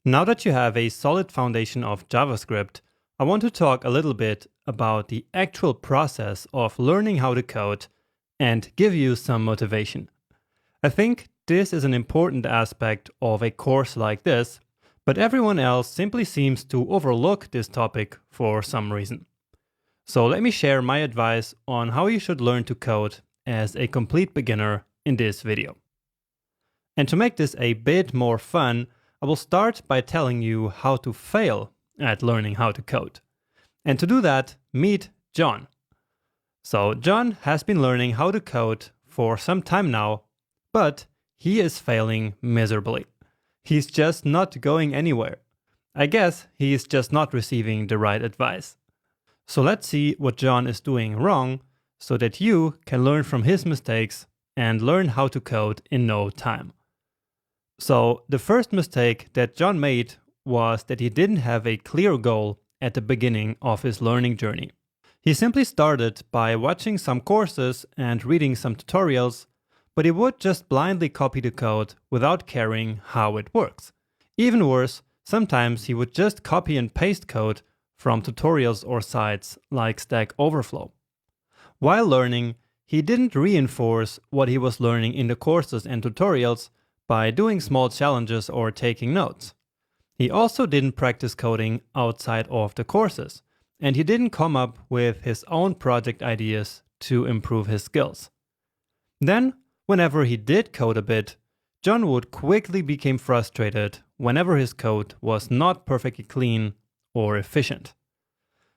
Now that you have a solid foundation of JavaScript, I want to talk a little bit about the actual process of learning how to code and give you some motivation. I think this is an important aspect of a course like this, but everyone else simply seems to overlook this topic for some reason. So let me share my advice on how you should learn to code as a complete beginner in this video. And to make this a bit more fun, I will start by telling you how to fail at learning how to code. And to do that, meet John. So John has been learning how to code for some time now, but he is failing miserably. He's just not going anywhere. I guess he is just not receiving the right advice. So let's see what John is doing wrong so that you can learn from his mistakes and learn how to code in no time. So the first mistake that John made was that he didn't have a clear goal at the beginning of his learning journey. He simply started by watching some courses and reading some tutorials, but he would just blindly copy the code without caring how it works. Even worse, sometimes he would just copy and paste code from tutorials or sites like Stack Overflow. While learning, he didn't reinforce what he was learning in the courses and tutorials by doing small challenges or taking notes. He also didn't practice coding outside of the courses, and he didn't come up with his own project ideas to improve his skills. Then, whenever he did code a bit, John would quickly become frustrated whenever his code was not perfectly clean or efficient.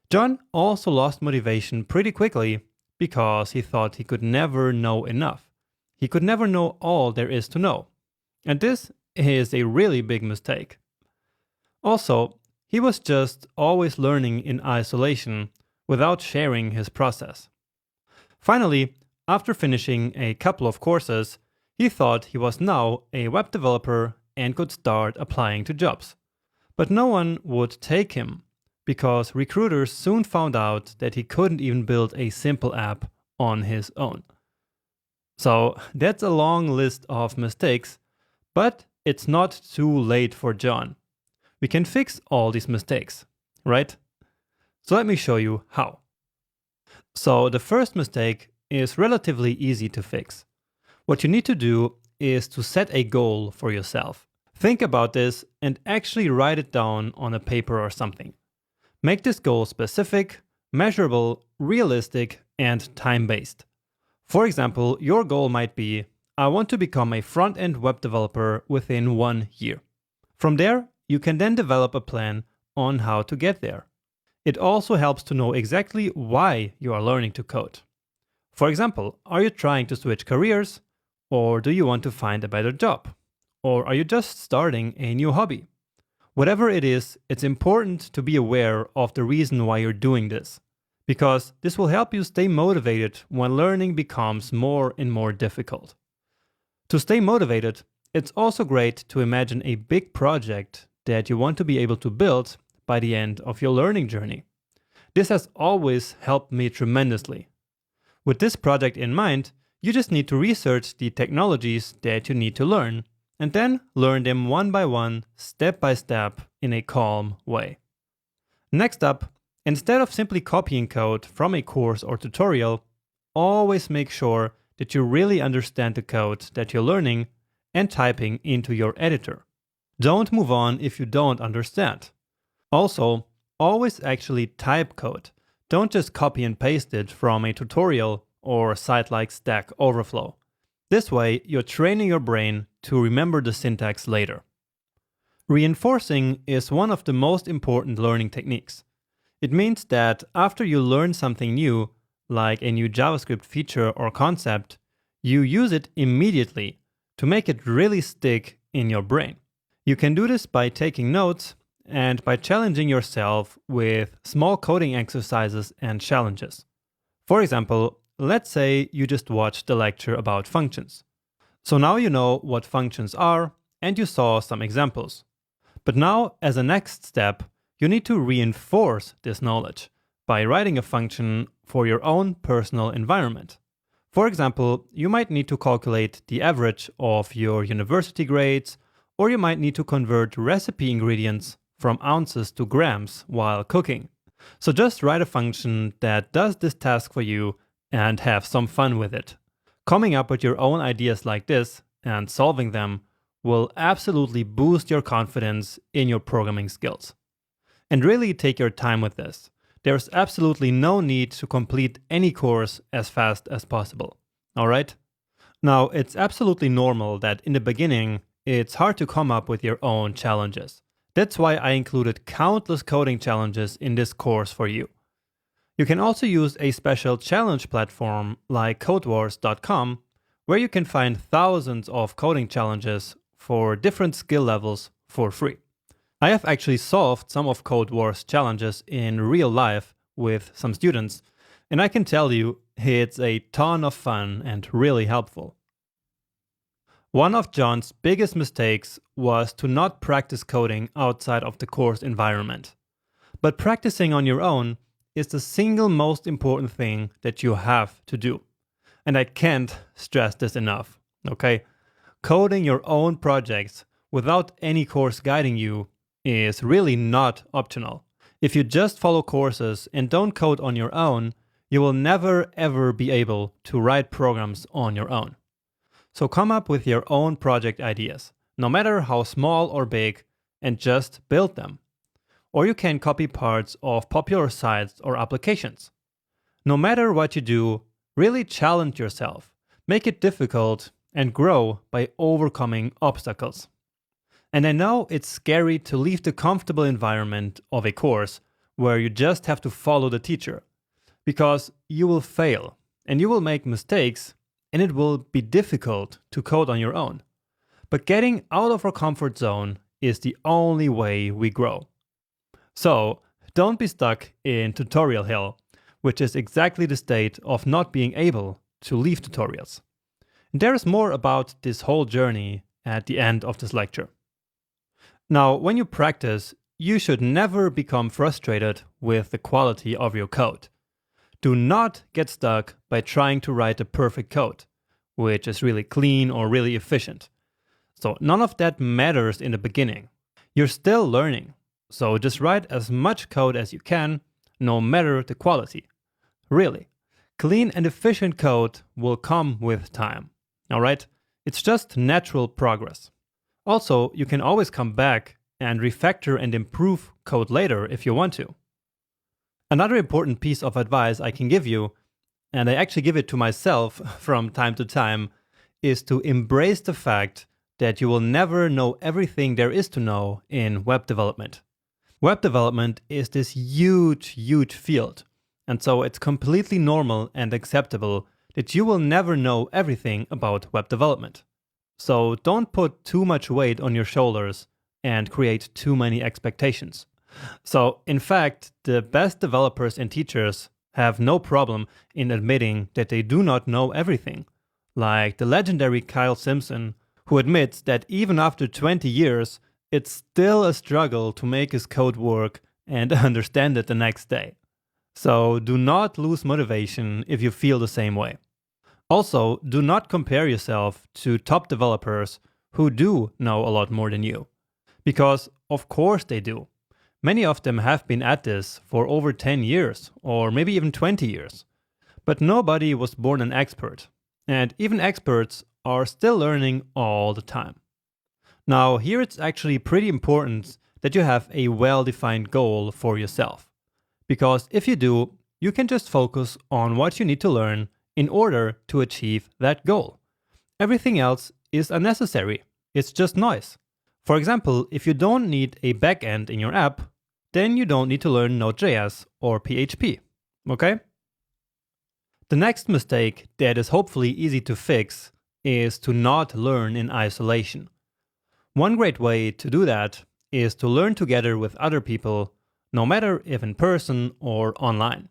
John also lost motivation pretty quickly because he thought he could never know enough. He could never know all there is to know. And this is a really big mistake. Also, he was just always learning in isolation without sharing his process. Finally, after finishing a couple of courses, he thought he was now a web developer and could start applying to jobs. But no one would take him because recruiters soon found out that he couldn't even build a simple app on his own. So that's a long list of mistakes, but it's not too late for John. We can fix all these mistakes, right? So let me show you how. So the first mistake is relatively easy to fix. What you need to do is to set a goal for yourself. Think about this and actually write it down on a paper or something. Make this goal specific, measurable, realistic, and time-based. For example, your goal might be, I want to become a front-end web developer within 1 year. From there, you can then develop a plan on how to get there. It also helps to know exactly why you are learning to code. For example, are you trying to switch careers? Or do you want to find a better job? Or are you just starting a new hobby? Whatever it is, it's important to be aware of the reason why you're doing this, because this will help you stay motivated when learning becomes more and more difficult. To stay motivated, it's also great to imagine a big project that you want to be able to build by the end of your learning journey. This has always helped me tremendously. With this project in mind, you just need to research the technologies that you need to learn, and then learn them one by one, step by step, in a calm way. Next up, instead of simply copying code from a course or tutorial, always make sure that you really understand the code that you're learning and typing into your editor. Don't move on if you don't understand. Also, always actually type code. Don't just copy and paste it from a tutorial or a site like Stack Overflow. This way, you're training your brain to remember the syntax later. Reinforcing is one of the most important learning techniques. It means that after you learn something new, like a new JavaScript feature or concept, you use it immediately to make it really stick in your brain. You can do this by taking notes and by challenging yourself with small coding exercises and challenges. For example, let's say you just watched the lecture about functions. So now you know what functions are and you saw some examples. But now, as a next step, you need to reinforce this knowledge by writing a function for your own personal environment. For example, you might need to calculate the average of your university grades Or you might need to convert recipe ingredients from ounces to grams while cooking. So just write a function that does this task for you and have some fun with it. Coming up with your own ideas like this and solving them will absolutely boost your confidence in your programming skills. And really take your time with this. There's absolutely no need to complete any course as fast as possible. Alright? Now, it's absolutely normal that in the beginning, it's hard to come up with your own challenges. That's why I included countless coding challenges in this course for you. You can also use a special challenge platform like codewars.com, where you can find thousands of coding challenges for different skill levels for free. I have actually solved some of CodeWars challenges in real life with some students, and I can tell you it's a ton of fun and really helpful. One of John's biggest mistakes was to not practice coding outside of the course environment. But practicing on your own is the single most important thing that you have to do. And I can't stress this enough, okay? Coding your own projects without any course guiding you is really not optional. If you just follow courses and don't code on your own, you will never ever be able to write programs on your own. So come up with your own project ideas, no matter how small or big, and just build them. Or you can copy parts of popular sites or applications. No matter what you do, really challenge yourself, make it difficult, and grow by overcoming obstacles. And I know it's scary to leave the comfortable environment of a course where you just have to follow the teacher, because you will fail and you will make mistakes and it will be difficult to code on your own. But getting out of our comfort zone is the only way we grow. So don't be stuck in tutorial hell, which is exactly the state of not being able to leave tutorials. And there is more about this whole journey at the end of this lecture. Now, when you practice, you should never become frustrated with the quality of your code. Do not get stuck by trying to write a perfect code, which is really clean or really efficient. So none of that matters in the beginning. You're still learning, so just write as much code as you can, no matter the quality. Really, clean and efficient code will come with time. Alright? It's just natural progress. Also, you can always come back and refactor and improve code later if you want to. Another important piece of advice I can give you, and I actually give it to myself from time to time, is to embrace the fact that you will never know everything there is to know in web development. Web development is this huge field, and so it's completely normal and acceptable that you will never know everything about web development. So don't put too much weight on your shoulders and create too many expectations. So in fact, the best developers and teachers have no problem in admitting that they do not know everything, like the legendary Kyle Simpson, who admits that even after 20 years, it's still a struggle to make his code work and understand it the next day. So do not lose motivation if you feel the same way. Also, do not compare yourself to top developers who do know a lot more than you. Because of course they do. Many of them have been at this for over 10 years, or maybe even 20 years. But nobody was born an expert, and even experts are still learning all the time. Now, here it's actually pretty important that you have a well-defined goal for yourself. Because if you do, you can just focus on what you need to learn in order to achieve that goal. Everything else is unnecessary. It's just noise. For example, if you don't need a backend in your app, then you don't need to learn Node.js or PHP, okay? The next mistake that is hopefully easy to fix is to not learn in isolation. One great way to do that is to learn together with other people, no matter if in person or online.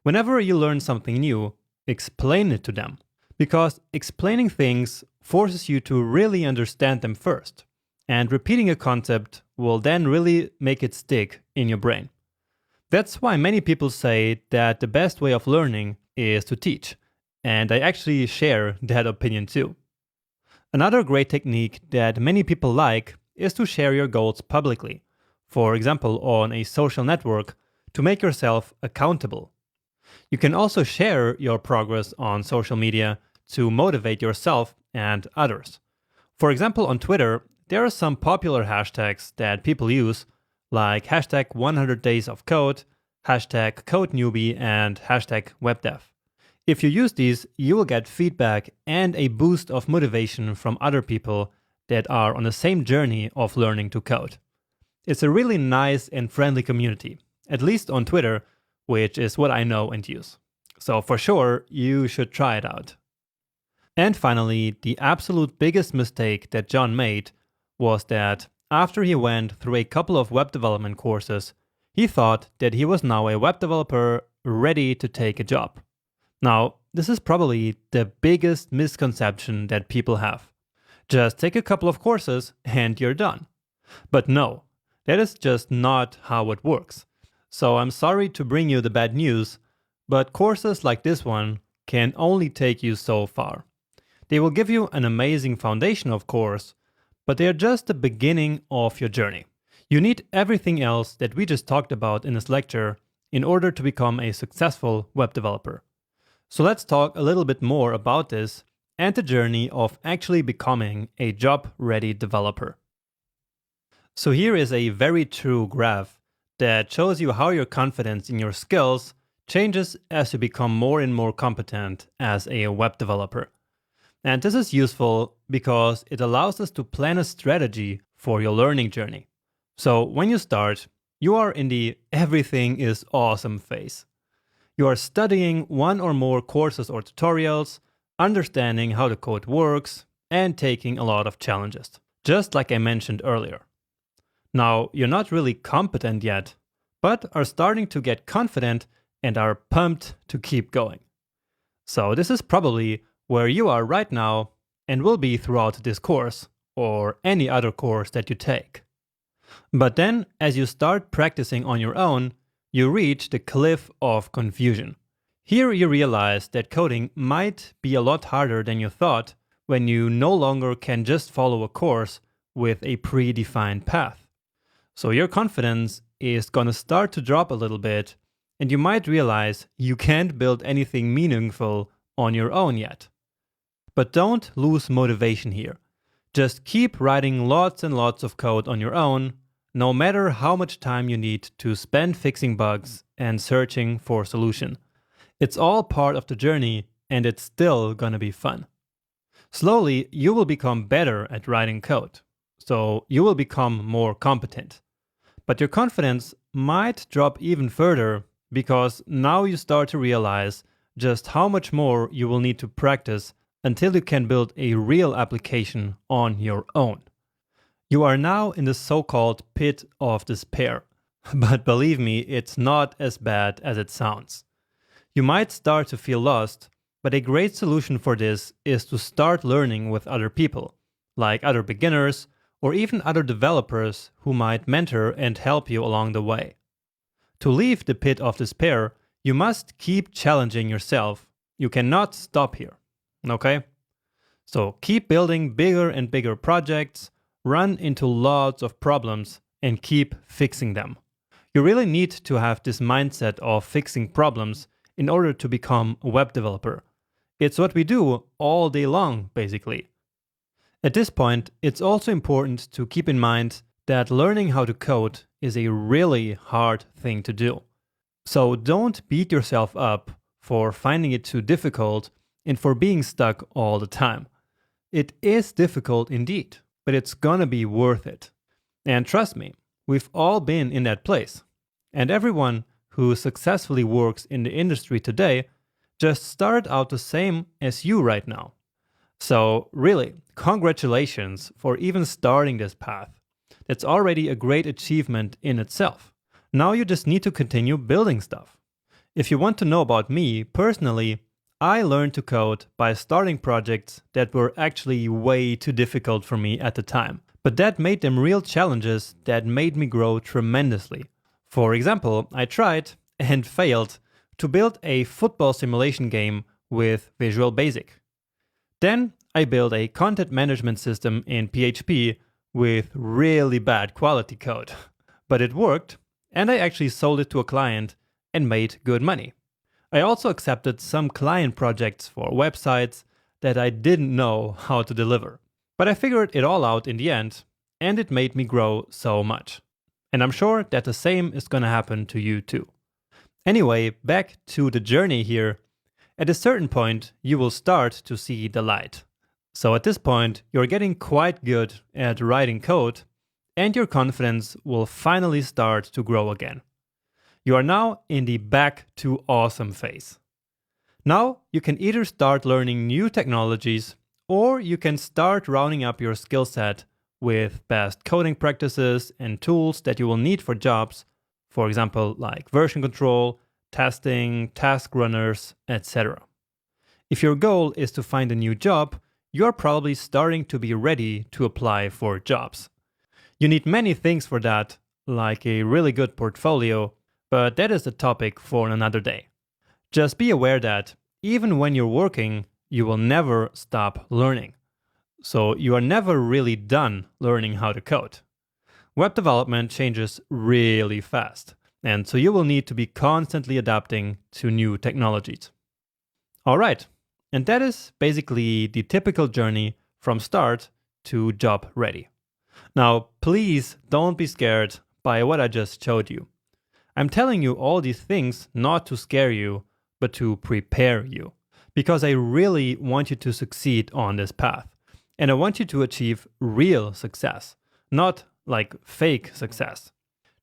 Whenever you learn something new, explain it to them, because explaining things forces you to really understand them first, and repeating a concept will then really make it stick in your brain. That's why many people say that the best way of learning is to teach, and I actually share that opinion too. Another great technique that many people like is to share your goals publicly, for example on a social network, to make yourself accountable. You can also share your progress on social media to motivate yourself and others. For example, on Twitter, there are some popular hashtags that people use, like hashtag 100 days of code, hashtag code newbie, and hashtag webdev. If you use these, you will get feedback and a boost of motivation from other people that are on the same journey of learning to code. It's a really nice and friendly community, at least on Twitter, which is what I know and use. So for sure, you should try it out. And finally, the absolute biggest mistake that John made was that after he went through a couple of web development courses, he thought that he was now a web developer ready to take a job. Now, this is probably the biggest misconception that people have. Just take a couple of courses and you're done. But no, that is just not how it works. So I'm sorry to bring you the bad news, but courses like this one can only take you so far. They will give you an amazing foundation, of course, but they are just the beginning of your journey. You need everything else that we just talked about in this lecture in order to become a successful web developer. So let's talk a little bit more about this and the journey of actually becoming a job-ready developer. So here is a very true graph that shows you how your confidence in your skills changes as you become more and more competent as a web developer. And this is useful because it allows us to plan a strategy for your learning journey. So when you start, you are in the everything is awesome phase. You are studying one or more courses or tutorials, understanding how the code works, and taking a lot of challenges, just like I mentioned earlier. Now, you're not really competent yet, but are starting to get confident and are pumped to keep going. So this is probably where you are right now and will be throughout this course or any other course that you take. But then, as you start practicing on your own, you reach the cliff of confusion. Here you realize that coding might be a lot harder than you thought when you no longer can just follow a course with a predefined path. So your confidence is gonna start to drop a little bit, and you might realize you can't build anything meaningful on your own yet. But don't lose motivation here. Just keep writing lots and lots of code on your own, no matter how much time you need to spend fixing bugs and searching for a solution. It's all part of the journey, and it's still gonna be fun. Slowly, you will become better at writing code, so you will become more competent. But your confidence might drop even further because now you start to realize just how much more you will need to practice until you can build a real application on your own. You are now in the so-called pit of despair, but believe me, it's not as bad as it sounds. You might start to feel lost, but a great solution for this is to start learning with other people, like other beginners or even other developers who might mentor and help you along the way. To leave the pit of despair, you must keep challenging yourself. You cannot stop here, okay? So keep building bigger and bigger projects, run into lots of problems, and keep fixing them. You really need to have this mindset of fixing problems in order to become a web developer. It's what we do all day long, basically. At this point, it's also important to keep in mind that learning how to code is a really hard thing to do. So don't beat yourself up for finding it too difficult and for being stuck all the time. It is difficult indeed, but it's gonna be worth it. And trust me, we've all been in that place. And everyone who successfully works in the industry today just started out the same as you right now. So really, congratulations for even starting this path. That's already a great achievement in itself. Now you just need to continue building stuff. If you want to know about me personally, I learned to code by starting projects that were actually way too difficult for me at the time, but that made them real challenges that made me grow tremendously. For example, I tried and failed to build a football simulation game with Visual Basic. Then I built a content management system in PHP with really bad quality code. But it worked, and I actually sold it to a client and made good money. I also accepted some client projects for websites that I didn't know how to deliver. But I figured it all out in the end, and it made me grow so much. And I'm sure that the same is gonna happen to you too. Anyway, back to the journey here. At a certain point, you will start to see the light. So at this point, you're getting quite good at writing code, and your confidence will finally start to grow again. You are now in the back to awesome phase. Now you can either start learning new technologies, or you can start rounding up your skill set with best coding practices and tools that you will need for jobs, for example, like version control, testing, task runners, etc. If your goal is to find a new job, you're probably starting to be ready to apply for jobs. You need many things for that, like a really good portfolio, but that is a topic for another day. Just be aware that even when you're working, you will never stop learning. So you are never really done learning how to code. Web development changes really fast, and so you will need to be constantly adapting to new technologies. All right, and that is basically the typical journey from start to job ready. Now, please don't be scared by what I just showed you. I'm telling you all these things not to scare you, but to prepare you. Because I really want you to succeed on this path. And I want you to achieve real success, not like fake success.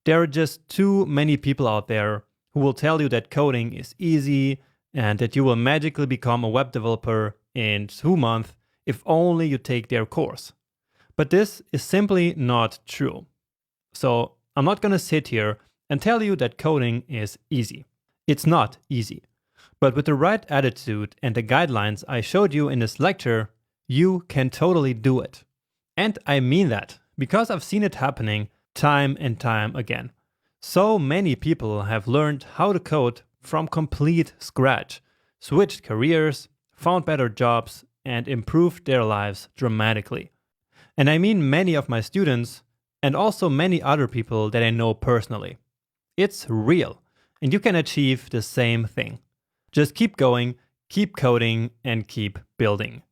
There are just too many people out there who will tell you that coding is easy and that you will magically become a web developer in 2 months if only you take their course. But this is simply not true. So I'm not going to sit here and tell you that coding is easy. It's not easy. But with the right attitude and the guidelines I showed you in this lecture, you can totally do it. And I mean that, because I've seen it happening time and time again. So many people have learned how to code from complete scratch, switched careers, found better jobs, and improved their lives dramatically. And I mean many of my students, and also many other people that I know personally. It's real, and you can achieve the same thing. Just keep going, keep coding, and keep building.